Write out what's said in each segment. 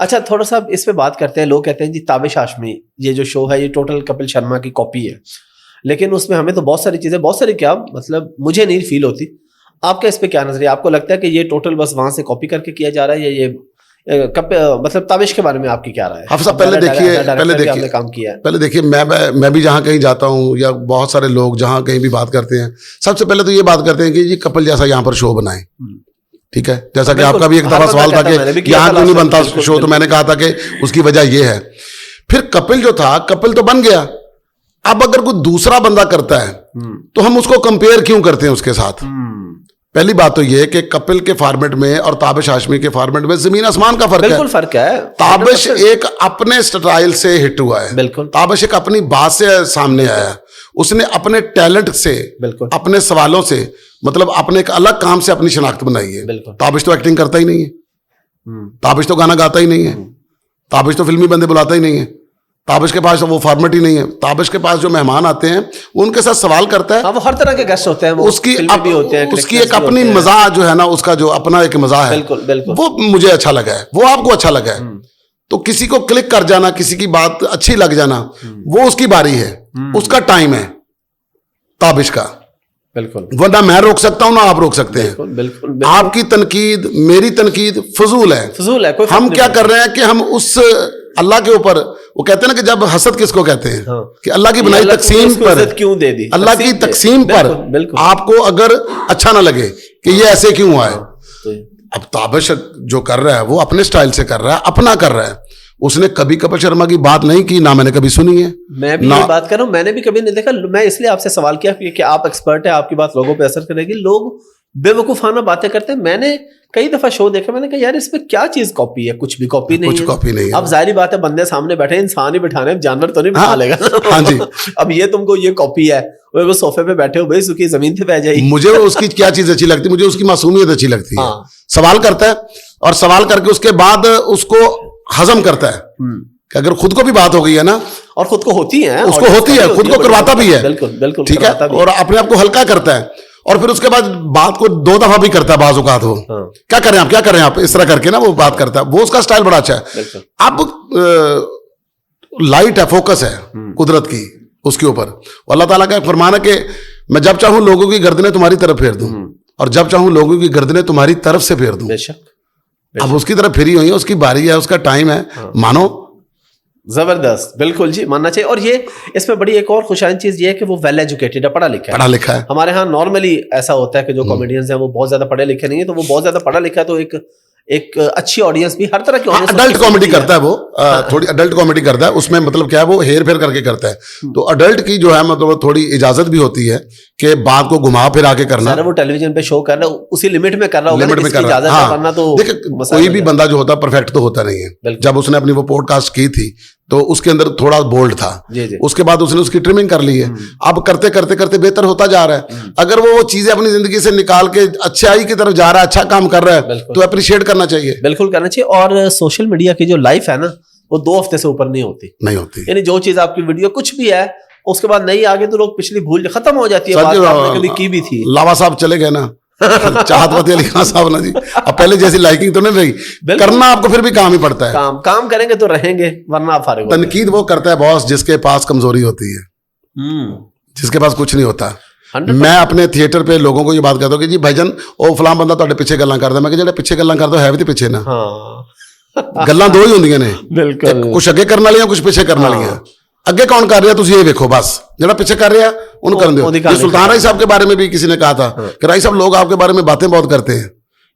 اچھا تھوڑا سا اس پہ بات کرتے ہیں. لوگ کہتے ہیں جی تابش ہاشمی یہ جو شو ہے یہ ٹوٹل کپل شرما کی کاپی ہے, لیکن اس میں ہمیں تو بہت ساری چیزیں, بہت ساری کیا مطلب مجھے نہیں فیل ہوتی. آپ کا اس پہ کیا نظریہ؟ آپ کو لگتا ہے کہ یہ ٹوٹل بس وہاں سے کاپی کر کے کیا جا رہا ہے, یا یہ مطلب تابش کے بارے میں آپ کی کیا رائے ہے؟ حافظ صاحب پہلے دیکھیے میں بھی جہاں کہیں جاتا ہوں یا بہت سارے لوگ جہاں کہیں بھی بات کرتے ہیں, سب سے پہلے تو یہ بات کرتے ہیں کہ جی کپل جیسا یہاں پر شو بنائیں. ٹھیک ہے, جیسا کہ آپ کا بھی ایک دفعہ سوال تھا کہ یہاں کیوں نہیں بنتا شو, تو میں نے کہا تھا کہ اس کی وجہ یہ ہے. پھر کپل جو تھا, کپل تو بن گیا, اب اگر کوئی دوسرا بندہ کرتا ہے تو ہم اس کو کمپیئر کیوں کرتے ہیں اس کے ساتھ؟ پہلی بات تو یہ کہ کپل کے فارمیٹ میں اور تابش ہاشمی کے فارمیٹ میں زمین آسمان کا فرق ہے. بالکل فرق ہے. تابش ایک اپنے سٹائل سے ہٹ ہوا ہے, بالکل. تابش ایک اپنی بات سے سامنے آیا, اس نے اپنے ٹیلنٹ سے, اپنے سوالوں سے, مطلب اپنے ایک الگ کام سے اپنی شناخت بنائی ہے. تابش تو ایکٹنگ کرتا ہی نہیں ہے, تابش تو گانا گاتا ہی نہیں ہے, تابش تو فلمی بندے بلاتا ہی نہیں ہے, تابش کے پاس وہ فارمیٹ ہی نہیں ہے. تابش کے پاس جو مہمان آتے ہیں وہ ان کے ساتھ سوال کرتا ہے, وہ ہر طرح کے گیسٹ ہوتے ہیں, اس کی ایک اپنی مزاح جو ہے نا, اس کا جو اپنا ایک مزاح ہے, وہ مجھے اچھا لگا ہے, وہ آپ کو اچھا لگا ہے. تو کسی کو کلک کر جانا, کسی کی بات اچھی لگ جانا, وہ اس کی باری ہے, اس کا ٹائم ہے تابش کا. بالکل, ورنہ میں روک سکتا ہوں نہ آپ روک سکتے ہیں. آپ کی تنقید, میری تنقید فضول ہے. ہم کیا کر رہے ہیں کہ ہم اس اللہ کے اوپر, وہ کہتے ہیں نا کہ جب حسد کس کو کہتے ہیں, کہ اللہ کی بنائی تقسیم پر, اللہ کی تقسیم پر آپ کو اگر اچھا نہ لگے کہ یہ ایسے کیوں ہوا ہے. اب تابش جو کر رہا ہے وہ اپنے سٹائل سے کر رہا ہے, اپنا کر رہا ہے. اس نے کبھی کپل شرما کی بات نہیں کی, نہ میں نے کبھی سنی ہے. میں بھی یہ بات کر رہا ہوں, میں نے بھی کبھی نہیں دیکھا. میں اس لیے آپ سے سوال کیا کہ آپ ایکسپرٹ ہیں, آپ کی بات لوگوں پہ اثر کرے گی. لوگ بے وقوفانہ باتیں کرتے ہیں. میں نے کئی دفعہ شو دیکھا, میں نے کہا یار اس میں کیا چیز کاپی ہے؟ کچھ بھی کاپی نہیں ہے. اب ظاہری بات ہے بندے سامنے بیٹھے, انسان ہی بٹھانے, جانور تو نہیں بٹھا لے گا. ہاں جی, اب یہ تم کو یہ کاپی ہے, وہ صوفے پہ بیٹھے ہو, بھائی سکی زمین پہ بہ جائے. مجھے اس کی کیا چیز اچھی لگتی ہے, مجھے اس کی معصومیت اچھی لگتی ہے. سوال کرتا ہے اور سوال کر کے اس کے بعد اس کو ہضم کرتا ہے کہ اگر خود کو بھی بات ہو گئی ہے نا, اور خود کو ہوتی ہے, اس کو ہوتی ہے, خود کو کرواتا بھی ہے. بالکل ٹھیک ہے, اور اپنے آپ کو ہلکا کرتا ہے, اور پھر اس کے بعد بات کو 2 دفعہ بھی کرتا ہے بعض اوقات. وہ کیا کریں آپ, کیا کریں آپ, اس طرح کر کے نا وہ بات کرتا ہے. وہ اس کا سٹائل بڑا اچھا ہے. اب لائٹ ہے, فوکس ہے قدرت کی اس کے اوپر. اللہ تعالیٰ کا فرمان ہے کہ میں جب چاہوں لوگوں کی گردنیں تمہاری طرف پھیر دوں, اور جب چاہوں لوگوں کی گردنیں تمہاری طرف سے پھیر دوں. اب اس کی طرف پھری ہوئی ہے, اس کی باری ہے, اس کا ٹائم ہے, مانو. زبردست, بالکل جی, ماننا چاہیے. اور یہ اس میں بڑی ایک اور خوشائن چیز یہ ہے کہ وہ ویل ایجوکیٹڈ ہے, پڑھا لکھا ہے. ہمارے ہاں نارملی ایسا ہوتا ہے کہ جو کامیڈینز ہیں وہ بہت زیادہ پڑھے لکھے نہیں ہیں, تو وہ بہت زیادہ پڑھا لکھا ہے, تو ایک اچھی آڈینس بھی, ہر طرح کی اڈلٹ کامیڈی کرتا ہے, وہ تھوڑی اڈلٹ کامیڈی کرتا ہے. اس میں مطلب کیا ہے, وہ ہیر پھیر کر کے کرتا ہے. تو اڈلٹ کی جو ہے مطلب تھوڑی اجازت بھی ہوتی ہے کہ بات کو گھما پھر آ کے کرنا. وہ ٹیلی ویژن پہ شو کر رہا ہے, اسی لمٹ میں کر رہا ہوگا, لمٹ میں کر رہا ہے. کوئی بھی بندہ جو ہوتا ہے پرفیکٹ تو ہوتا نہیں ہے. جب اس نے اپنی وہ پوڈ کاسٹ کی تھی تو اس کے اندر تھوڑا بولڈ تھا, اس کے بعد اس نے اس کی ٹریمنگ کر لی ہے. اب کرتے کرتے کرتے بہتر ہوتا جا رہا ہے. اگر وہ چیزیں اپنی زندگی سے نکال کے اچھائی کی طرف جا رہا ہے, اچھا کام کر رہا ہے, تو اپریشیٹ کرنا چاہیے. بالکل کرنا چاہیے. اور سوشل میڈیا کی جو لائف ہے نا, وہ 2 ہفتے سے اوپر نہیں ہوتی. یعنی جو چیز آپ کی ویڈیو کچھ بھی ہے, اس کے بعد نہیں آگے تو لوگ پچھلی بھول ختم ہو جاتی ہے, بات آپ نے کبھی کی بھی تھی. لاوا صاحب چلے گئے نا, چاہت فتح علی خان صاحب نا جی, اب پہلے جیسی لائکنگ تو نہیں رہی. کرنا آپ کو پھر بھی کام ہی پڑتا ہے. کام کریں گے تو رہیں گے, ورنہ آپ فارغ. تنقید وہ کرتا ہے باس جس کے پاس کمزوری ہوتی ہے, جس کے پاس کچھ نہیں ہوتا. میں اپنے تھیٹر پہ لوگوں کو یہ بات کہتا ہوں کہ جی بھائی جان او فلاں بندہ تہاڈے پیچھے گلاں کردا. میں کہ جڑے پیچھے گلاں کردا ہے بھی تے پیچھے نا, گلاں 2 ہی ہوندیاں نے. کچھ اگے کرن والیاں, کچھ پیچھے کرن والیاں. اگے کون کر رہا ہے تسی یہ دیکھو, بس جڑا پیچھے کر رہا ہے انہوں کرن دیو. یہ سلطان رائی صاحب کے بارے میں بھی کسی نے کہا تھا کہ رائی صاحب لوگ آپ کے بارے میں باتیں بہت کرتے ہیں.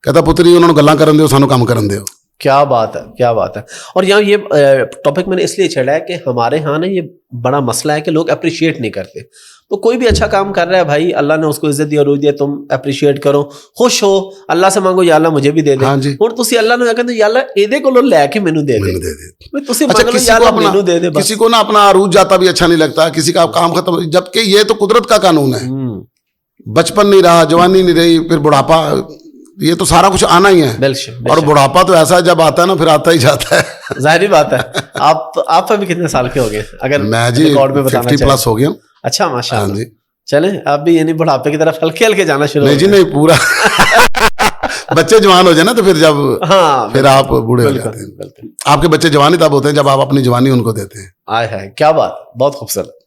کہتا پتری انہوں نے گلاں کرن دیو, سانو کام کرن دیو. کیا بات ہے, کیا بات ہے. اور یہاں یہ ٹاپک میں نے اس لیے چھیڑا ہے کہ ہمارے ہاں نا یہ بڑا مسئلہ ہے کہ لوگ اپریشیٹ نہیں کرتے. تو کوئی بھی اچھا کام کر رہا ہے بھائی, اللہ نے اس کو عزت دی اور روح دی, تم اپریشیٹ کرو, خوش ہو, اللہ سے مانگو یا اللہ مجھے بھی دے دے. اور تسی اللہ نے کہتے یا اللہ ایدے کو لے کے مینوں دے دے. تسی مانگ لو یا اللہ مینوں دے دے. کسی کو نا اپنا عروج جاتا بھی اچھا نہیں لگتا, کسی کا کام ختم, جبکہ یہ تو قدرت کا قانون ہے. بچپن نہیں رہا, جوانی نہیں رہی, پھر بڑھاپا, یہ تو سارا کچھ آنا ہی ہے. اور بڑھاپا تو ایسا جب آتا ہے نا, پھر آتا ہی جاتا ہے. ظاہری بات ہے. آپ بھی کتنے سال کے ہو گئے؟ اگر میں جی 50+ ہو گیا. اچھا ماشاء اللہ. چلیں اب بھی یعنی بڑھاپے کی طرف ہلکے ہلکے جانا شروع. نہیں جی نہیں, پورا بچے جوان ہو جائے نا تو پھر جب ہاں پھر آپ بوڑھے ہو جاتے ہیں. بالکل. آپ کے بچے جوانی تب ہوتے ہیں جب آپ اپنی جوانی ان کو دیتے ہیں. آئے ہے کیا بات, بہت خوبصورت.